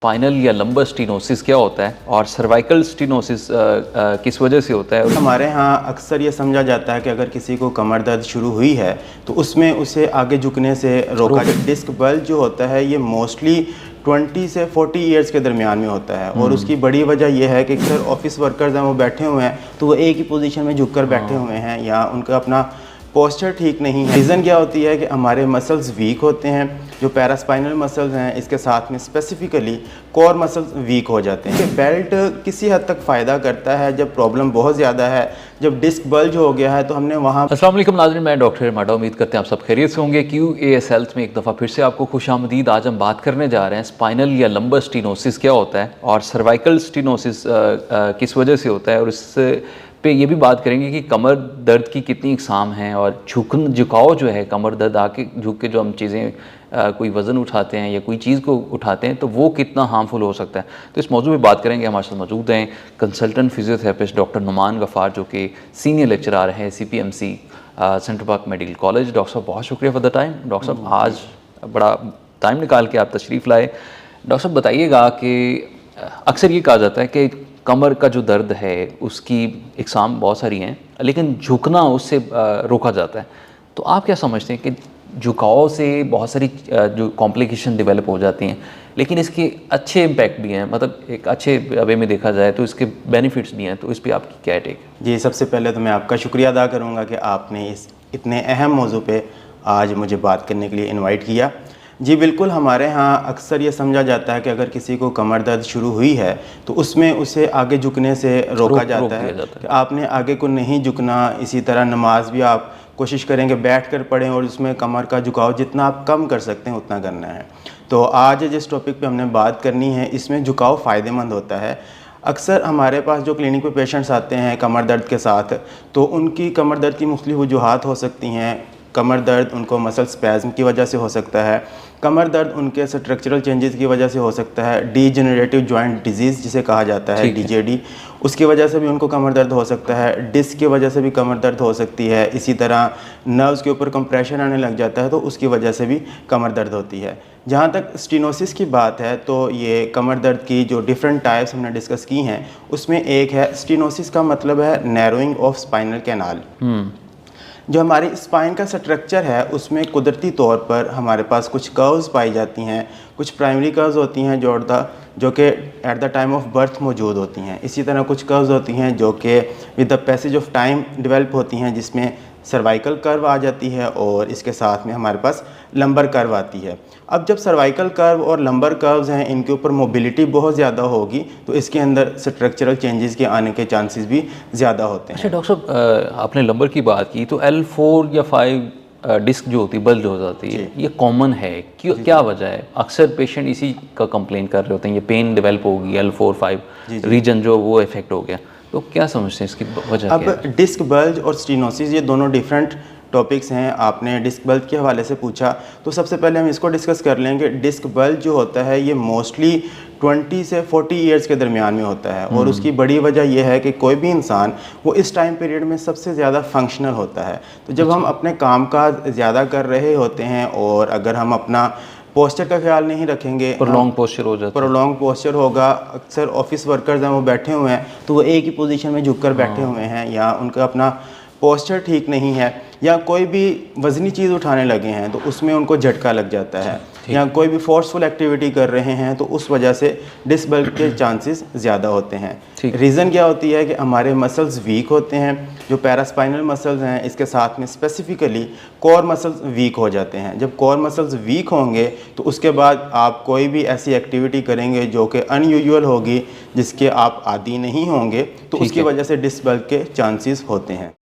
Spinal या lumbar stenosis क्या होता है और सर्वाइकल स्टीनोसिस किस वजह से होता है? हमारे यहाँ अक्सर ये समझा जाता है कि अगर किसी को कमर दर्द शुरू हुई है तो उसमें उसे आगे झुकने से रोका जाए। डिस्क बल्ज जो होता है ये मोस्टली 20 से 40 इयर्स के दरमियान में होता है और उसकी बड़ी वजह यह है कि अक्सर ऑफिस वर्कर्स हैं वो बैठे हुए हैं तो वो एक ही पोजीशन में झुककर बैठे हुए हैं या उनका अपना पोस्चर ठीक नहीं है। रीज़न क्या होती है कि हमारे मसल्स वीक होते हैं, जो पैरास्पाइनल मसल्स हैं इसके साथ में स्पेसिफिकली कोर मसल्स वीक हो जाते हैं। बेल्ट किसी हद तक फ़ायदा करता है जब प्रॉब्लम बहुत ज़्यादा है, जब डिस्क बल्ज हो गया है तो हमने वहाँ। अस्सलाम वालेकुम नाज़रीन, मैं डॉक्टर माडा, उम्मीद करते हैं आप सब खैरियत से होंगे। QAS हेल्थ में एक दफ़ा फिर से आपको खुशामदीद। आज हम बात करने जा रहे हैं स्पाइनल या लंबर स्टीनोसिस क्या होता है और सर्वाइकल स्टीनोसिस किस वजह से होता है, और इस पे ये भी बात करेंगे कि कमर दर्द की कितनी इकसाम हैं और झुकाव जो है, कमर दर्द आके झुक के जो हम चीज़ें कोई वज़न उठाते हैं या कोई चीज़ को उठाते हैं तो वो कितना हार्मफुल हो सकता है। तो इस मौजू में बात करेंगे। हमारे साथ मौजूद हैं consultant physiotherapist doctor Numan Ghaffar, जो कि सीनियर लेक्चरर हैं CPMC central park medical college. Doctor साहब बहुत शुक्रिया फॉर द टाइम। डॉक्टर साहब आज बड़ा टाइम निकाल के आप तशरीफ़ लाए। डॉक्टर साहब बताइएगा कि अक्सर ये कहा जाता है कि कमर का जो दर्द है उसकी इकसाम बहुत सारी हैं, लेकिन झुकना उससे रोका जाता है। तो आप क्या समझते हैं कि झुकाव से बहुत सारी जो कॉम्प्लिकेशन डेवलप हो जाती हैं, लेकिन इसके अच्छे इम्पैक्ट भी हैं, मतलब एक अच्छे वे में देखा जाए तो इसके बेनिफिट्स भी हैं, तो इस पर आपकी क्या टेक है? जी, सबसे पहले तो मैं आपका शुक्रिया अदा करूँगा कि आपने इस इतने अहम मौजू पे आज मुझे बात करने के लिए इनवाइट किया। जी बिल्कुल, हमारे यहाँ अक्सर ये समझा जाता है कि अगर किसी को कमर दर्द शुरू हुई है तो उसमें उसे आगे झुकने से रोका जाता है कि आपने आगे को नहीं झुकना। इसी तरह नमाज भी आप कोशिश करेंगे बैठ कर पढ़ें और उसमें कमर का झुकाव जितना आप कम कर सकते हैं उतना करना है। तो आज जिस टॉपिक पे हमने बात करनी है इसमें झुकाव फ़ायदेमंद होता है। अक्सर हमारे पास जो क्लिनिक पे पेशेंट्स आते हैं कमर दर्द के साथ, तो उनकी कमर दर्द की मुख्तलिफ वजूहात हो सकती हैं। कमर दर्द उनको मसल स्पैज़म की वजह से हो सकता है, कमर दर्द उनके स्ट्रक्चरल चेंजेस की वजह से हो सकता है, डीजेनरेटिव जॉइंट डिजीज़ जिसे कहा जाता है DJD, उसकी वजह से भी उनको कमर दर्द हो सकता है, डिस्क की वजह से भी कमर दर्द हो सकती है। इसी तरह नर्व्स के ऊपर कंप्रेशन आने लग जाता है तो उसकी वजह से भी कमर दर्द होती है। जहाँ तक स्टीनोसिस की बात है तो ये कमर दर्द की जो डिफरेंट टाइप्स हमने डिस्कस की हैं उसमें एक है स्टीनोसिस का मतलब है नैरोइंग ऑफ स्पाइनल कैनाल। जो हमारी स्पाइन का स्ट्रक्चर है उसमें कुदरती तौर पर हमारे पास कुछ कर्व्स पाई जाती हैं, कुछ प्राइमरी कर्व्स होती हैं जो कि at the time of birth मौजूद होती हैं। इसी तरह कुछ कर्व्स होती हैं जो कि with the passage of time develop होती हैं, जिसमें सर्वाइकल कर्व आ जाती है और इसके साथ में हमारे पास लंबर कर्व आती है। अब जब सर्वाइकल कर्व और लंबर कर्व्स हैं इनके ऊपर मोबिलिटी बहुत ज़्यादा होगी तो इसके अंदर स्ट्रक्चरल चेंजेस के आने के चांसेस भी ज़्यादा होते हैं। अच्छा डॉक्टर साहब, आपने लंबर की बात की तो L4 या 5 डिस्क जो होती है बल्ज हो जाती है, ये कॉमन है क्यों, क्या वजह है? अक्सर पेशेंट इसी का कंप्लेन कर रहे होते हैं, ये पेन डेवलप होगी L4 5 रीजन जो वो इफेक्ट हो गया, तो क्या समझते हैं इसकी वजह? अब डिस्क बल्ज और स्टीनोसिस ये दोनों डिफरेंट टॉपिक्स हैं। आपने डिस्क बल्ज के हवाले से पूछा तो सबसे पहले हम इसको डिस्कस कर लेंगे। डिस्क बल्ज जो होता है ये मोस्टली 20 से 40 इयर्स के दरमियान में होता है और उसकी बड़ी वजह यह है कि कोई भी इंसान वो इस टाइम पीरियड में सबसे ज़्यादा फंक्शनल होता है। तो जब हम अपने काम का ज़्यादा कर रहे होते हैं और अगर हम अपना पोस्चर का ख्याल नहीं रखेंगे, प्रोलॉन्ग पोस्चर हो जाता है, प्रोलॉन्ग पोस्चर होगा। अक्सर ऑफिस वर्कर्स हैं वो बैठे हुए हैं तो वो एक ही पोजीशन में झुककर बैठे हुए हैं या उनका अपना पोस्चर ठीक नहीं है, या कोई भी वज़नी चीज़ उठाने लगे हैं तो उसमें उनको झटका लग जाता है, या कोई भी फोर्सफुल एक्टिविटी कर रहे हैं तो उस वजह से डिस्क बल्ज के चांसेस ज़्यादा होते हैं। रीज़न क्या होती है कि हमारे मसल्स वीक होते हैं, जो पैरास्पाइनल मसल्स हैं इसके साथ में स्पेसिफिकली कोर मसल्स वीक हो जाते हैं। जब कोर मसल्स वीक होंगे तो उसके बाद आप कोई भी ऐसी एक्टिविटी करेंगे जो कि अनयूजुअल होगी, जिसके आप आदी नहीं होंगे, तो उसकी वजह से डिस्क बल्ज के चांसेस होते हैं।